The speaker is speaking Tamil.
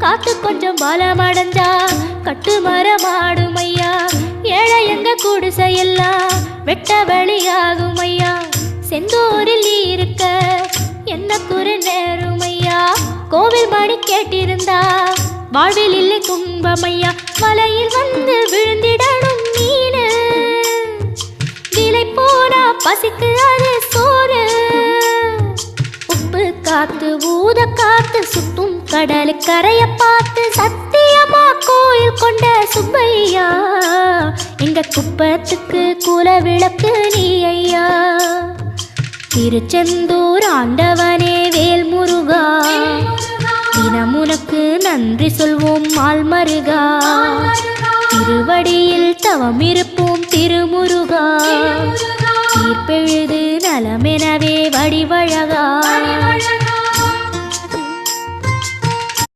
காத்து கொஞ்சம் பலமடைஞ்சா கட்டு மரமாடும் ஐயா. ஏழை எங்க குடிசையெல்லாம் வெட்ட வெளியாகும் ஐயா. செந்தூரில் இருக்க என்ன குறை நேரும் ஐயா. கோவில் மணி கேட்டிருந்தா வாழ்வில் இல்லை துன்பமையா. வலையில் வந்து விழுந்திடணும் மீன், விலை போனா பசிக்கு அது சோறு. உப்பு காத்து ஊத காத்து சுத்தும் கடலு கரைய பார்த்து சத்தியமா கோயில் கொண்ட சுப்பையா. எங்க குப்பத்துக்கு குல விளக்கு நீ ஐயா. திருச்செந்தூர் ஆண்டவனே வேல் முருகா, தினம் உனக்கு நன்றி சொல்வோம் மால்மருகா. திருவடியில் தவம் இருப்போம் திருமுருகா. தீர்ப்பெழுது நலமெனவே வடிவழகா.